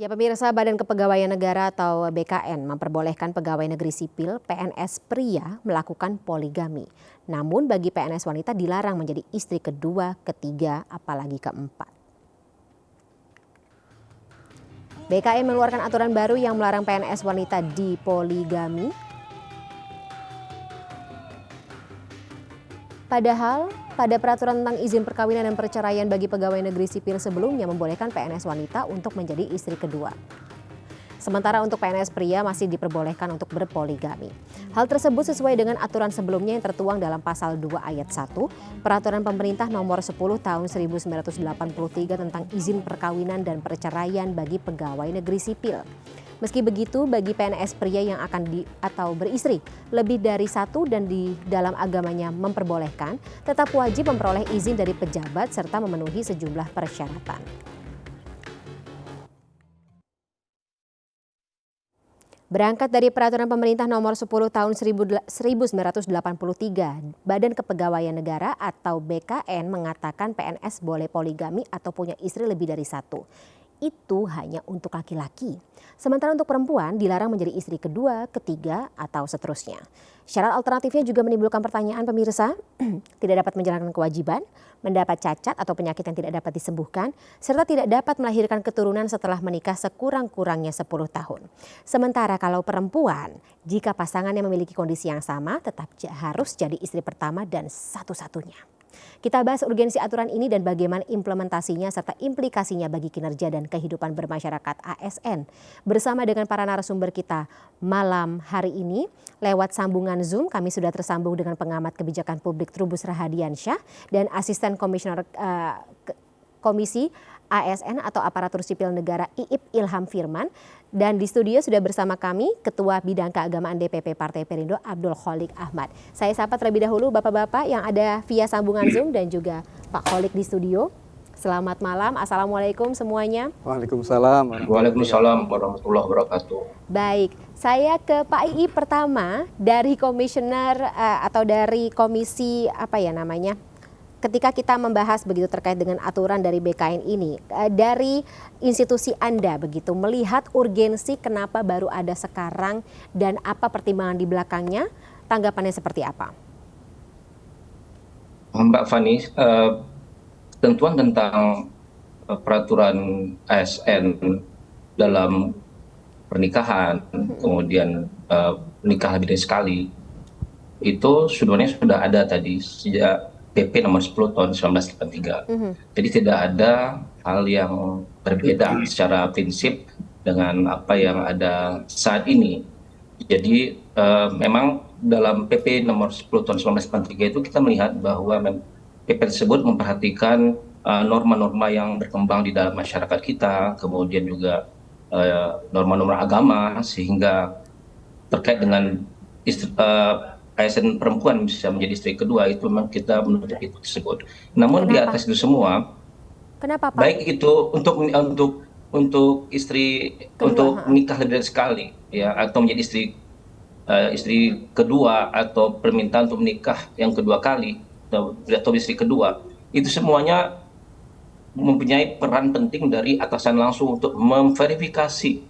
Ya pemirsa, Badan Kepegawaian Negara atau BKN memperbolehkan pegawai negeri sipil PNS pria melakukan poligami. Namun bagi PNS wanita dilarang menjadi istri kedua, ketiga, apalagi keempat. BKN mengeluarkan aturan baru yang melarang PNS wanita dipoligami. Padahal pada peraturan tentang izin perkawinan dan perceraian bagi pegawai negeri sipil sebelumnya membolehkan PNS wanita untuk menjadi istri kedua. Sementara untuk PNS pria masih diperbolehkan untuk berpoligami. Hal tersebut sesuai dengan aturan sebelumnya yang tertuang dalam pasal 2 ayat 1 Peraturan Pemerintah nomor 10 tahun 1983 tentang izin perkawinan dan perceraian bagi pegawai negeri sipil. Meski begitu, bagi PNS pria yang akan atau beristri lebih dari satu dan di dalam agamanya memperbolehkan, tetap wajib memperoleh izin dari pejabat serta memenuhi sejumlah persyaratan. Berangkat dari Peraturan Pemerintah nomor 10 tahun 1983, Badan Kepegawaian Negara atau BKN mengatakan PNS boleh poligami atau punya istri lebih dari satu. Itu hanya untuk laki-laki. Sementara untuk perempuan dilarang menjadi istri kedua, ketiga, atau seterusnya. Syarat alternatifnya juga menimbulkan pertanyaan pemirsa, tidak dapat menjalankan kewajiban, mendapat cacat atau penyakit yang tidak dapat disembuhkan, serta tidak dapat melahirkan keturunan setelah menikah sekurang-kurangnya 10 tahun. Sementara kalau perempuan, jika pasangannya memiliki kondisi yang sama, tetap harus jadi istri pertama dan satu-satunya. Kita bahas urgensi aturan ini dan bagaimana implementasinya serta implikasinya bagi kinerja dan kehidupan bermasyarakat ASN. Bersama dengan para narasumber kita malam hari ini lewat sambungan Zoom kami sudah tersambung dengan pengamat kebijakan publik Trubus Rahadiansyah dan asisten komisioner Komisi ASN atau Aparatur Sipil Negara IIP Ilham Firman. Dan di studio sudah bersama kami Ketua Bidang Keagamaan DPP Partai Perindo Abdul Kholik Ahmad. Saya sapa terlebih dahulu Bapak-Bapak yang ada via sambungan Zoom dan juga Pak Kholik di studio. Selamat malam, Assalamualaikum semuanya. Waalaikumsalam. Waalaikumsalam warahmatullahi wabarakatuh. Baik, saya ke Pak II pertama dari komisioner atau dari komisi ketika kita membahas begitu terkait dengan aturan dari BKN ini, dari institusi Anda begitu melihat urgensi kenapa baru ada sekarang dan apa pertimbangan di belakangnya, tanggapannya seperti apa? Mbak Fani, ketentuan tentang peraturan ASN dalam pernikahan, kemudian menikah lebih dari sekali, itu sebenarnya sudah ada tadi sejak PP nomor 10 tahun 1983. Jadi tidak ada hal yang berbeda secara prinsip dengan apa yang ada saat ini. Jadi memang dalam PP nomor 10 tahun 1983 itu kita melihat bahwa PP tersebut memperhatikan norma-norma yang berkembang di dalam masyarakat kita, kemudian juga norma-norma agama, sehingga terkait dengan ASN perempuan bisa menjadi istri kedua itu memang kita menuntut itu tersebut. Namun di atas itu semua, kenapa Pak? Baik itu untuk istri kedua, untuk menikah lebih dari sekali, ya, atau menjadi istri kedua atau permintaan untuk menikah yang kedua kali atau istri kedua, itu semuanya mempunyai peran penting dari atasan langsung untuk memverifikasi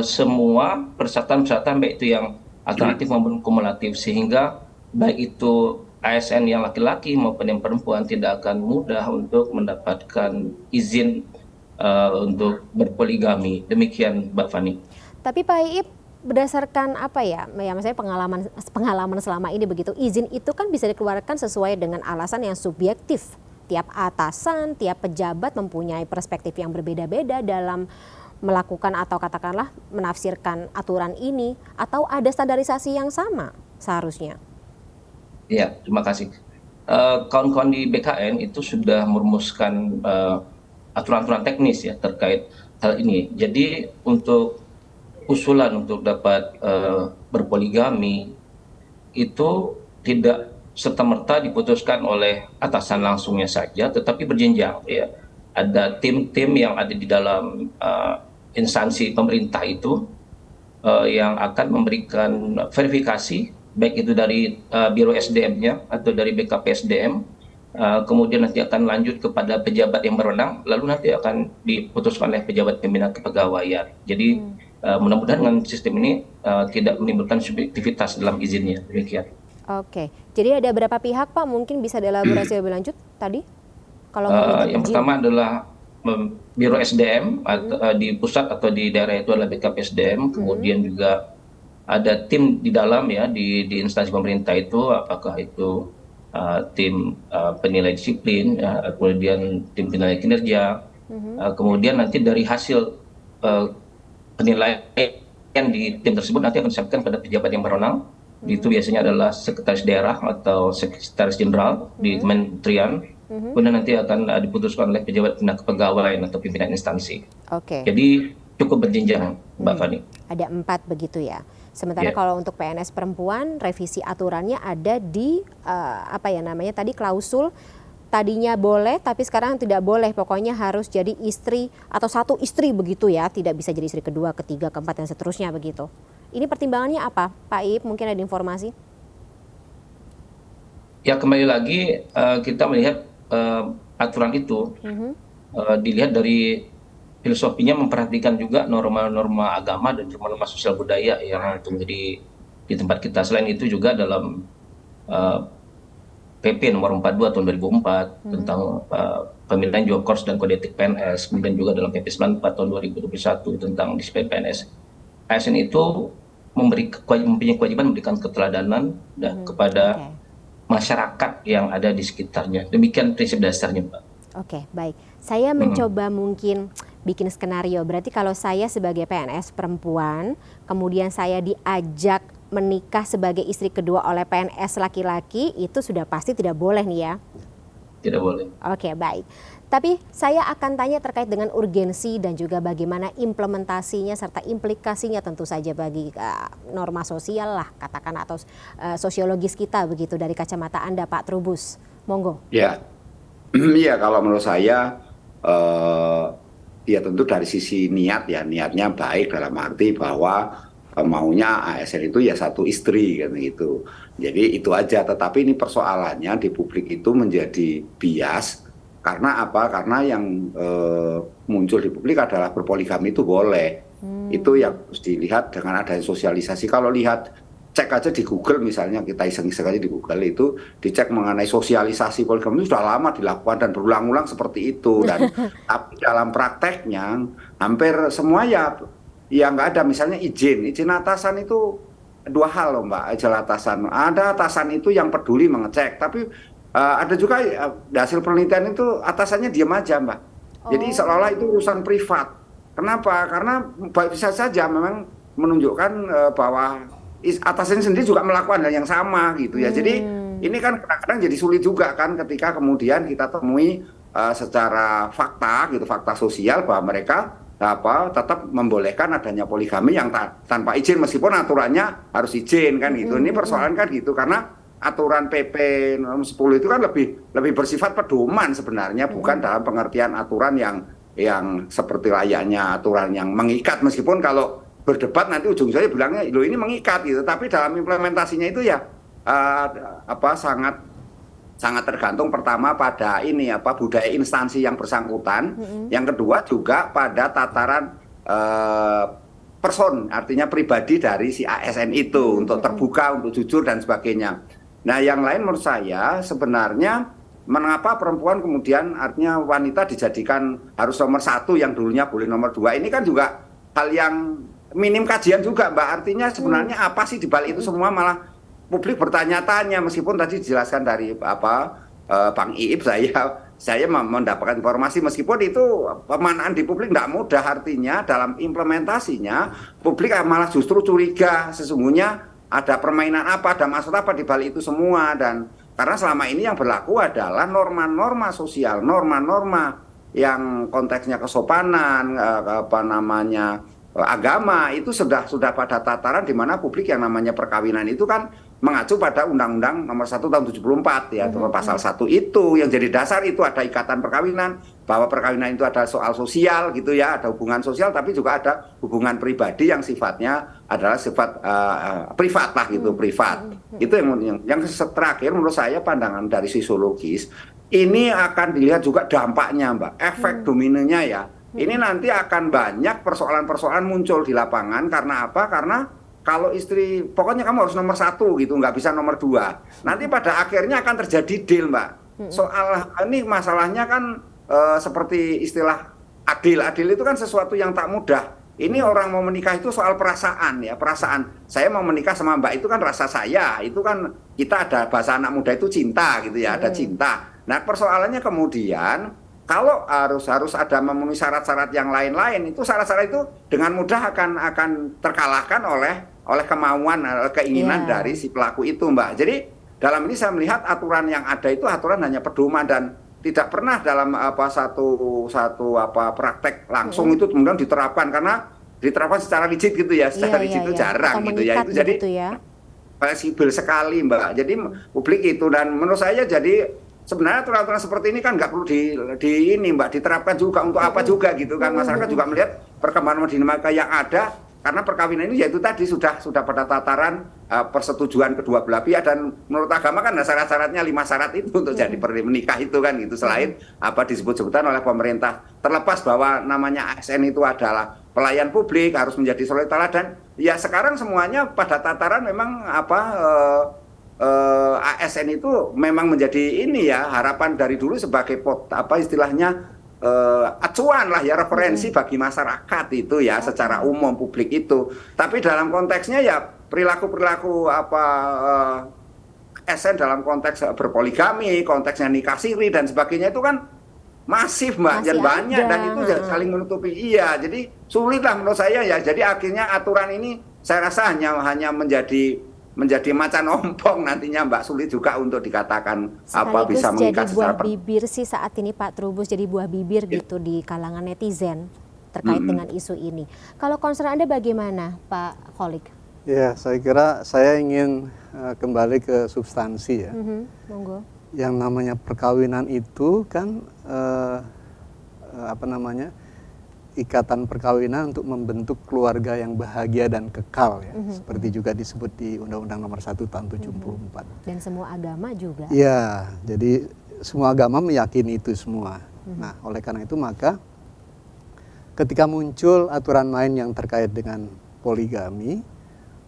semua persyaratan-persyaratan baik itu yang alternatif maupun kumulatif, sehingga baik itu ASN yang laki-laki maupun yang perempuan tidak akan mudah untuk mendapatkan izin untuk berpoligami. Demikian Mbak Fani. Tapi Pak Iip, berdasarkan misalnya pengalaman selama ini begitu, izin itu kan bisa dikeluarkan sesuai dengan alasan yang subjektif. Tiap atasan, tiap pejabat mempunyai perspektif yang berbeda-beda dalam melakukan atau katakanlah menafsirkan aturan ini, atau ada standarisasi yang sama seharusnya? Ya, terima kasih. Kawan-kawan di BKN itu sudah merumuskan aturan-aturan teknis ya terkait hal ini. Jadi untuk usulan untuk dapat berpoligami itu tidak serta-merta diputuskan oleh atasan langsungnya saja, tetapi berjenjang ya. Ada tim-tim yang ada di dalam instansi pemerintah itu yang akan memberikan verifikasi, baik itu dari Biro SDM-nya atau dari BKP SDM, kemudian nanti akan lanjut kepada pejabat yang berwenang, lalu nanti akan diputuskan oleh pejabat pembina kepegawaian. Jadi mudah-mudahan dengan sistem ini tidak menimbulkan subjektivitas dalam izinnya. Demikian. Oke, jadi ada berapa pihak Pak? Mungkin bisa dielaborasi lebih lanjut tadi? Kalau meminta Yang izin. pertama adalah Biro SDM di pusat atau di daerah itu adalah BKP SDM, kemudian juga ada tim di dalam ya di instansi pemerintah itu, apakah itu tim penilai disiplin, ya, kemudian tim penilai kinerja, kemudian nanti dari hasil penilaian di tim tersebut nanti akan disampaikan pada pejabat yang berwenang. Itu biasanya adalah sekretaris daerah atau sekretaris jenderal di kementerian. Kemudian nanti akan diputuskan oleh pejabat pembina kepegawaian atau pimpinan instansi. Oke. Jadi cukup berjenjang, Mbak Fani. Ada 4 begitu ya. Sementara Ya. kalau untuk PNS perempuan, revisi aturannya ada di tadi klausul tadinya boleh tapi sekarang tidak boleh. Pokoknya harus jadi istri atau satu istri begitu ya. Tidak bisa jadi istri kedua, ketiga, keempat dan seterusnya begitu. Ini pertimbangannya apa, Pak Iip? Mungkin ada informasi? Ya kembali lagi kita melihat aturan itu dilihat dari filosofinya, memperhatikan juga norma-norma agama dan norma-norma sosial budaya yang terjadi di tempat kita. Selain itu juga dalam PP nomor 42 tahun 2004 tentang pemilihan job course dan kode etik PNS, kemudian juga dalam PP 94 tahun 2021 tentang disiplin PNS. ASN itu mempunyai kewajiban memberikan keteladanan kepada masyarakat yang ada di sekitarnya. Demikian prinsip dasarnya, Pak. Oke, baik. Saya mencoba mungkin bikin skenario. Berarti kalau saya sebagai PNS perempuan, kemudian saya diajak menikah sebagai istri kedua oleh PNS laki-laki, itu sudah pasti tidak boleh nih ya? Tidak boleh. Oke, baik. Tapi saya akan tanya terkait dengan urgensi dan juga bagaimana implementasinya serta implikasinya tentu saja bagi norma sosial lah katakan atau sosiologis kita begitu dari kacamata Anda Pak Trubus. Monggo. Ya, ya kalau menurut saya ya tentu dari sisi niat ya, niatnya baik dalam arti bahwa maunya ASN itu ya satu istri kan gitu. Jadi itu aja, tetapi ini persoalannya di publik itu menjadi bias. Karena apa? Karena yang muncul di publik adalah berpoligami itu boleh. Itu yang harus dilihat dengan adanya sosialisasi. Kalau lihat, cek aja di Google misalnya, kita iseng-iseng aja di Google itu, dicek mengenai sosialisasi poligami itu sudah lama dilakukan dan berulang-ulang seperti itu. Dan tapi dalam prakteknya hampir semua ya nggak ada. Misalnya izin atasan itu dua hal loh Mbak, izin atasan. Ada atasan itu yang peduli mengecek, tapi ada juga hasil penelitian itu atasannya diam aja Mbak. Jadi seolah-olah itu urusan privat. Kenapa? Karena bisa saja memang menunjukkan bahwa atasannya sendiri juga melakukan hal yang sama gitu ya. Jadi ini kan kadang-kadang jadi sulit juga kan ketika kemudian kita temui secara fakta gitu, fakta sosial bahwa mereka tetap membolehkan adanya poligami yang tanpa izin, meskipun aturannya harus izin kan gitu. Ini persoalan kan gitu, karena aturan PP nomor 10 itu kan lebih bersifat pedoman sebenarnya, bukan dalam pengertian aturan yang seperti layaknya aturan yang mengikat, meskipun kalau berdebat nanti ujung-ujungnya bilangnya loh ini mengikat gitu, tapi dalam implementasinya itu ya sangat tergantung pertama pada budaya instansi yang bersangkutan, yang kedua juga pada tataran person, artinya pribadi dari si ASN itu untuk terbuka, untuk jujur dan sebagainya. Nah yang lain menurut saya sebenarnya mengapa perempuan kemudian artinya wanita dijadikan harus nomor 1 yang dulunya boleh nomor 2, ini kan juga hal yang minim kajian juga Mbak. Artinya sebenarnya apa sih dibalik itu semua, malah publik bertanya-tanya, meskipun tadi dijelaskan dari Bang Iip, saya mendapatkan informasi meskipun itu pemanaan di publik tidak mudah, artinya dalam implementasinya publik malah justru curiga sesungguhnya ada permainan apa, ada maksud apa di balik itu semua. Dan karena selama ini yang berlaku adalah norma-norma sosial, norma-norma yang konteksnya kesopanan, agama, itu sudah pada tataran di mana publik yang namanya perkawinan itu kan mengacu pada Undang-Undang nomor 1 tahun 74 ya, pasal 1 itu yang jadi dasar, itu ada ikatan perkawinan, bahwa perkawinan itu ada soal sosial gitu ya, ada hubungan sosial, tapi juga ada hubungan pribadi yang sifatnya adalah sifat privat lah gitu, privat. Itu yang terakhir menurut saya pandangan dari sosiologis, ini akan dilihat juga dampaknya, Mbak, efek dominonya ya. Ini nanti akan banyak persoalan-persoalan muncul di lapangan. Karena apa? Karena kalau istri, pokoknya kamu harus nomor satu gitu, nggak bisa nomor dua. Nanti pada akhirnya akan terjadi deal, Mbak. Soal ini masalahnya kan seperti istilah adil. Adil itu kan sesuatu yang tak mudah. Ini orang mau menikah itu soal perasaan ya, perasaan. Saya mau menikah sama Mbak itu kan rasa saya, itu kan kita ada bahasa anak muda itu cinta gitu ya, ada cinta. Nah, persoalannya kemudian kalau harus ada memenuhi syarat-syarat yang lain-lain, itu syarat-syarat itu dengan mudah akan terkalahkan oleh kemauan, keinginan dari si pelaku itu, Mbak. Jadi dalam ini saya melihat aturan yang ada itu aturan hanya pedoman dan tidak pernah dalam satu praktek langsung itu kemudian diterapkan, karena diterapkan secara rigid gitu ya, secara rigid itu jarang gitu ya. Itu jadi fleksibel sekali, Mbak. Jadi publik itu, dan menurut saya jadi sebenarnya aturan-aturan seperti ini kan nggak perlu ini, Mbak, diterapkan juga untuk apa juga gitu kan. Masyarakat juga melihat perkembangan dinamika yang ada, karena perkawinan ini yaitu tadi sudah pada tataran persetujuan kedua belah pihak, dan menurut agama kan syarat-syaratnya 5 syarat itu untuk jadi menikah itu kan gitu, selain disebut-sebutan oleh pemerintah. Terlepas bahwa namanya ASN itu adalah pelayan publik, harus menjadi suri teladan, ya sekarang semuanya pada tataran memang ASN itu memang menjadi ini ya, harapan dari dulu sebagai istilahnya acuan lah ya, referensi bagi masyarakat itu ya, secara umum publik itu. Tapi dalam konteksnya ya perilaku ASN dalam konteks berpoligami, konteksnya nikah siri dan sebagainya itu kan masif, Mbak, dan banyak, dan itu saling menutupi. Iya, jadi sulit lah menurut saya ya. Jadi akhirnya aturan ini saya rasa hanya menjadi macan ompong nantinya, Mbak. Sulit juga untuk dikatakan bisa mengikat jadi buah bibir sih saat ini, Pak Trubus, jadi buah bibir gitu di kalangan netizen terkait dengan isu ini. Kalau concern Anda bagaimana, Pak Kholik? Ya, saya kira saya ingin kembali ke substansi ya. Monggo. Yang namanya perkawinan itu kan ikatan perkawinan untuk membentuk keluarga yang bahagia dan kekal ya, seperti juga disebut di Undang-Undang Nomor 1 Tahun 74. Dan semua agama juga. Ya, jadi semua agama meyakini itu semua. Nah, oleh karena itu maka ketika muncul aturan main yang terkait dengan poligami,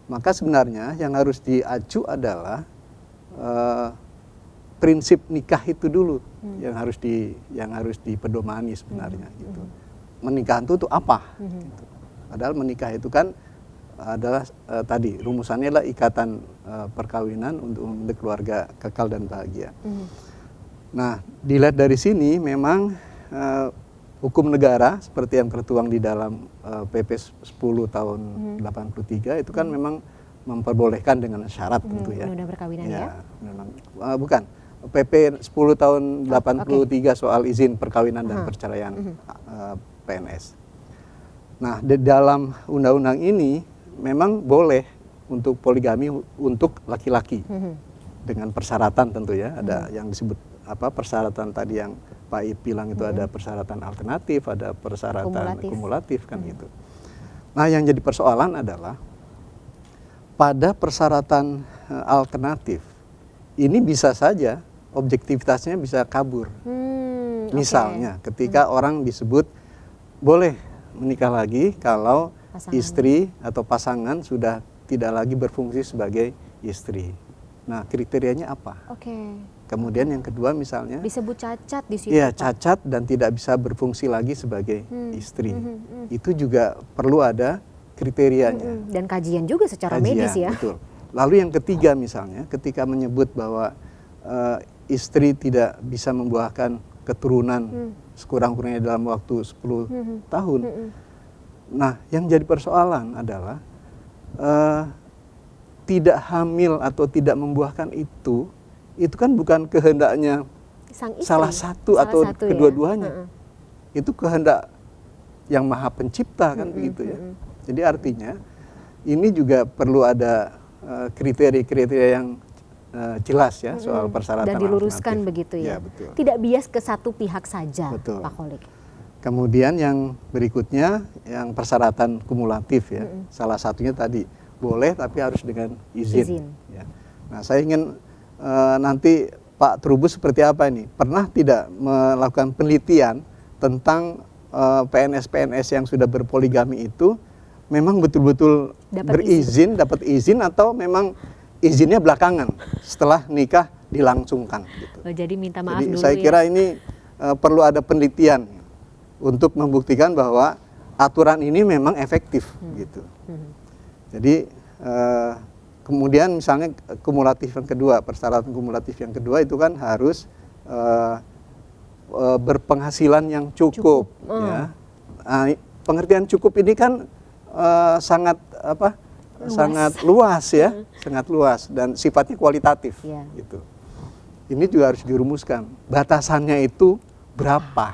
maka sebenarnya yang harus diacu adalah prinsip nikah itu dulu yang harus dipedomani sebenarnya gitu. Menikah itu apa? Gitu. Padahal menikah itu kan adalah tadi rumusannya adalah ikatan perkawinan untuk membentuk keluarga kekal dan bahagia. Nah, dilihat dari sini memang hukum negara seperti yang tertuang di dalam PP 10 tahun 83 itu kan memang memperbolehkan dengan syarat tentu ya. Undang-undang perkawinan ya? Bukan. PP 10 tahun 83 soal izin perkawinan dan perceraian PNS. Nah, di dalam undang-undang ini memang boleh untuk poligami untuk laki-laki dengan persyaratan tentu ya. Ada yang disebut persyaratan tadi yang Pak Ip bilang itu ada persyaratan alternatif, ada persyaratan kumulatif kan gitu. Nah, yang jadi persoalan adalah pada persyaratan alternatif ini bisa saja objektivitasnya bisa kabur. Misalnya ketika orang disebut boleh menikah lagi kalau istri atau pasangan sudah tidak lagi berfungsi sebagai istri. Nah, kriterianya apa? Kemudian yang kedua misalnya disebut cacat di situ. Iya, cacat dan tidak bisa berfungsi lagi sebagai istri. Itu juga perlu ada kriterianya. Dan kajian juga secara medis ya. Betul. Lalu yang ketiga misalnya ketika menyebut bahwa istri tidak bisa membuahkan keturunan sekurang-kurangnya dalam waktu 10 tahun. Nah, yang jadi persoalan adalah tidak hamil atau tidak membuahkan itu kan bukan kehendaknya salah satu atau kedua-duanya. Itu kehendak yang Maha Pencipta kan begitu ya. Jadi artinya ini juga perlu ada kriteria-kriteria yang jelas ya soal persyaratan dan diluruskan alternatif. Begitu ya. Betul. Tidak bias ke satu pihak saja, betul. Pak Kholik. Kemudian yang berikutnya yang persyaratan kumulatif ya. Salah satunya tadi boleh tapi harus dengan izin. Ya. Nah, saya ingin nanti Pak Trubus seperti apa ini? Pernah tidak melakukan penelitian tentang PNS-PNS yang sudah berpoligami itu memang betul-betul dapat izin atau memang izinnya belakangan setelah nikah dilangsungkan gitu. Jadi minta maaf Jadi dulu saya kira ini perlu ada penelitian untuk membuktikan bahwa aturan ini memang efektif gitu. Jadi kemudian misalnya kumulatif yang kedua, persyaratan kumulatif yang kedua itu kan harus berpenghasilan yang cukup. Ya. Nah, pengertian cukup ini kan sangat sangat luas ya, sangat luas dan sifatnya kualitatif. Gitu. Ini juga harus dirumuskan. Batasannya itu berapa?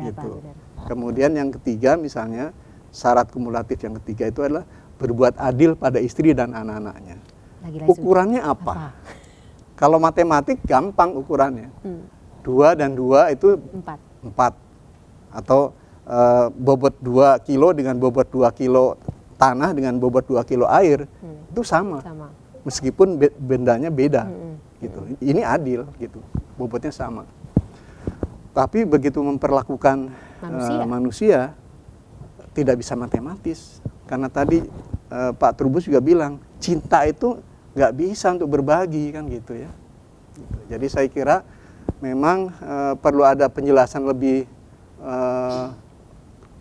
Gitu. Kemudian yang ketiga misalnya syarat kumulatif yang ketiga itu adalah berbuat adil pada istri dan anak-anaknya. Ukurannya apa? Kalau matematik gampang ukurannya. 2 dan 2 itu 4. Atau bobot 2 kilo dengan bobot 2 kilo tanah dengan bobot 2 kilo air itu sama. Meskipun bendanya beda. Gitu. Ini adil gitu. Bobotnya sama. Tapi begitu memperlakukan manusia tidak bisa matematis. Karena tadi Pak Trubus juga bilang cinta itu nggak bisa untuk berbagi kan gitu ya. Jadi saya kira memang perlu ada penjelasan lebih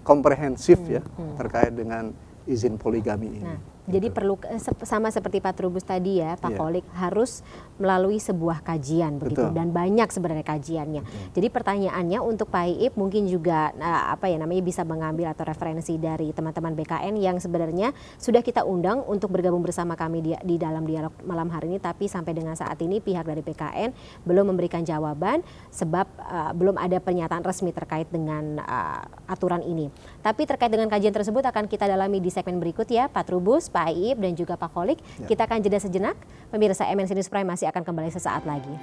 komprehensif ya terkait dengan izin poligami ini. Jadi perlu sama seperti Pak Trubus tadi ya, Pak Kholik, harus melalui sebuah kajian begitu dan banyak sebenarnya kajiannya. Jadi pertanyaannya untuk Pak Iip mungkin juga bisa mengambil atau referensi dari teman-teman BKN yang sebenarnya sudah kita undang untuk bergabung bersama kami di dalam dialog malam hari ini, tapi sampai dengan saat ini pihak dari BKN belum memberikan jawaban sebab belum ada pernyataan resmi terkait dengan aturan ini. Tapi terkait dengan kajian tersebut akan kita dalami di segmen berikut ya, Pak Trubus, Pak Iip dan juga Pak Kholik. Kita akan jeda sejenak. Pemirsa MNC News Prime masih akan kembali sesaat lagi.